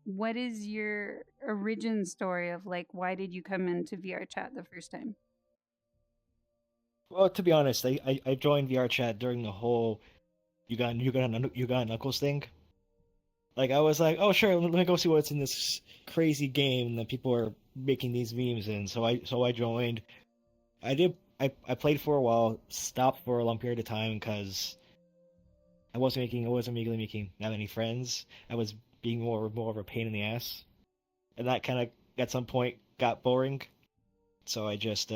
what is your origin story of like why did you come into VR chat the first time? Well, to be honest, I joined VR chat during the whole you got Knuckles thing. Like I was like, oh sure, let me go see what's in this crazy game that people are making these memes in. So I joined. I played for a while, stopped for a long period of time because I wasn't really making that many friends. I was being more of a pain in the ass, and that kind of at some point got boring. So I just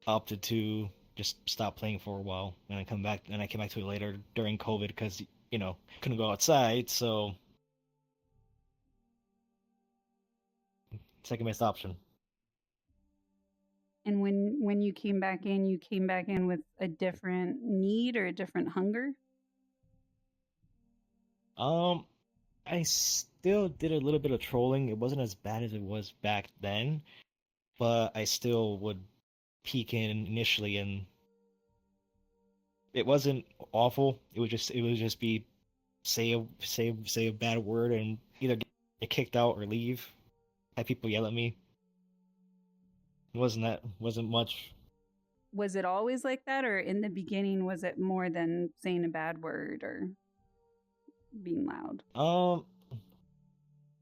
opted to just stop playing for a while, and I came back to it later during COVID because couldn't go outside, so second best option. And when you came back in with a different need or a different hunger? Um, I still did a little bit of trolling. It wasn't as bad as it was back then, but I still would peek in initially, and it wasn't awful. It would just be say a bad word and either get kicked out or leave. Have people yell at me. Wasn't much. Was it always like that, or in the beginning was it more than saying a bad word or being loud? Um,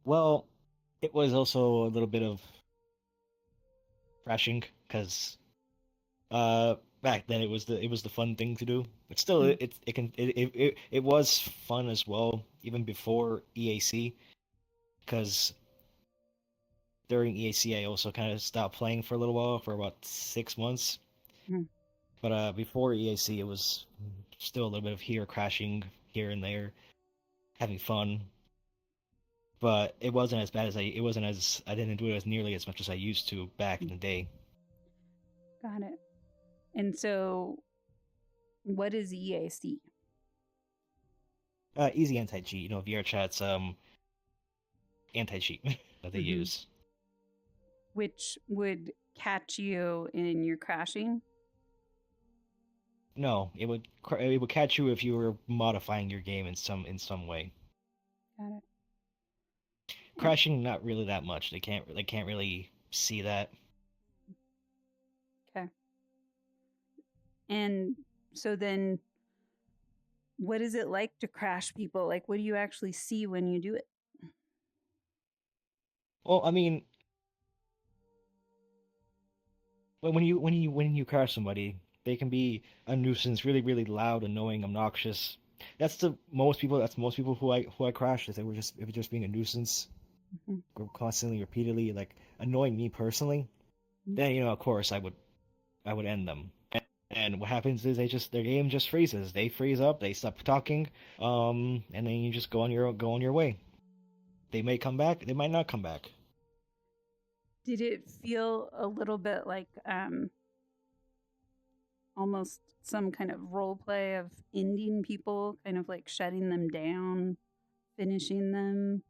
well, it was also a little bit of crashing because back then it was the fun thing to do. But still, Mm. it was fun as well even before EAC because during EAC I also kind of stopped playing for a little while for about 6 months. Mm. But before EAC it was still a little bit of here crashing here and there, having fun. But it wasn't as bad as it wasn't as I didn't do it as nearly as much as I used to back in Mm. the day. Got it. And so, what is EAC? Easy anti cheat, VR chat's anti cheat that they Hmm. use. Which would catch you in your crashing? No, it would catch you if you were modifying your game in some way. Got it. And, Crashing, not really that much. They can't really see that. okay. And so then, what is it like to crash people? Like, what do you actually see when you do it? Well, I mean, when you crash somebody, they can be a nuisance, really really loud, annoying, obnoxious. That's most people who I crash. If they're just being a nuisance, Mhm. constantly, repeatedly, like annoying me personally. Then of course I would end them. And what happens is their game just freezes. They freeze up. They stop talking. And then you just go on your way. They may come back. They might not come back. Did it feel a little bit like almost some kind of role play of ending people, kind of like shutting them down, finishing them?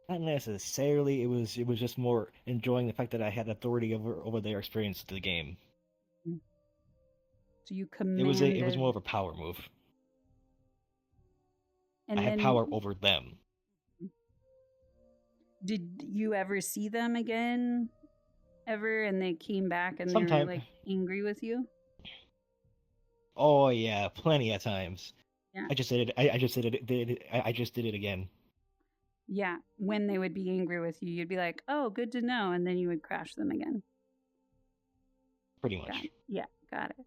Not necessarily. It was just more enjoying the fact that I had authority over their experience of the game. Mm. So you It was more commanded, of a power move. I and had then power over them. did you ever see them again ever and they came back and they were Sometimes. like angry with you? Oh yeah, plenty of times. Yeah. I just did it. I just did it again. Yeah. When they would be angry with you, you'd be like, oh, good to know. And then you would crash them again. Pretty Got much. it. Yeah. Got it.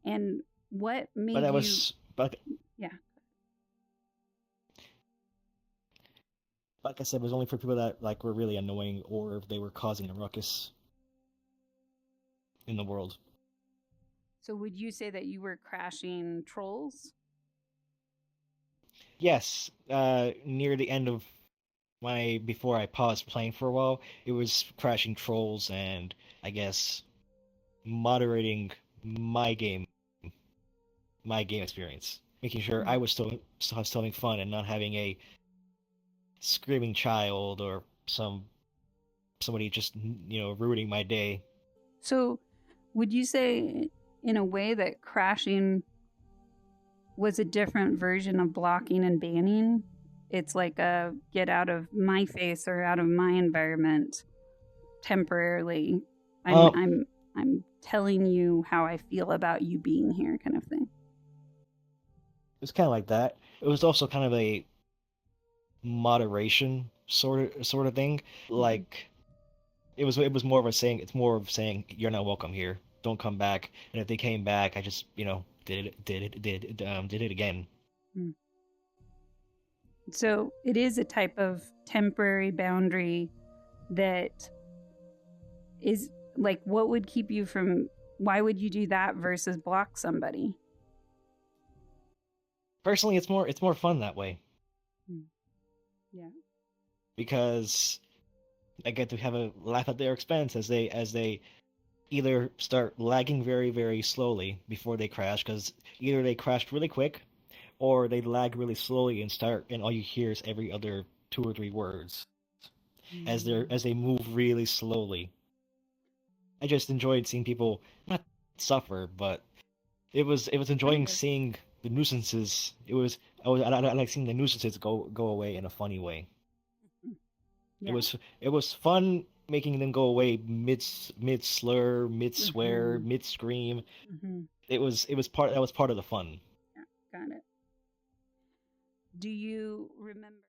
And what But made that you, was but yeah. like I said, it was only for people that like were really annoying or if they were causing a ruckus in the world. So would you say that you were crashing trolls? Yes, near the end of my before I paused playing for a while, it was crashing trolls and I guess moderating my game my game experience, making sure Mm. I was still having fun and not having a screaming child or somebody just ruining my day. So would you say, in a way, that crashing was a different version of blocking and banning? it's like a get out of my face or out of my environment temporarily. I'm Um, I'm I'm telling you how I feel about you being here, kind of thing. it's kind of like that. It was also kind of a moderation sort of thing. Hmm. Like it was more of a saying. It's more of saying you're not welcome here. Don't come back. And if they came back, I just did it again. So it is a type of temporary boundary that is like, what would keep you from, why would you do that versus block somebody? Personally, it's more fun that way Hmm. Yeah. because I get to have a laugh at their expense as they either start lagging very, very slowly before they crash, because either they crashed really quick or they lag really slowly and all you hear is every other 2 or 3 words Mm. as they move really slowly. I just enjoyed seeing people not suffer, but it was enjoying Kind of. seeing the nuisances. I like seeing the nuisances go away in a funny way. Mm. It Yeah. was it was fun making them go away mid slur, mid swear, Hmm. mid scream. Hmm. It was part that was part of the fun. Yeah. Got it. Do you remember?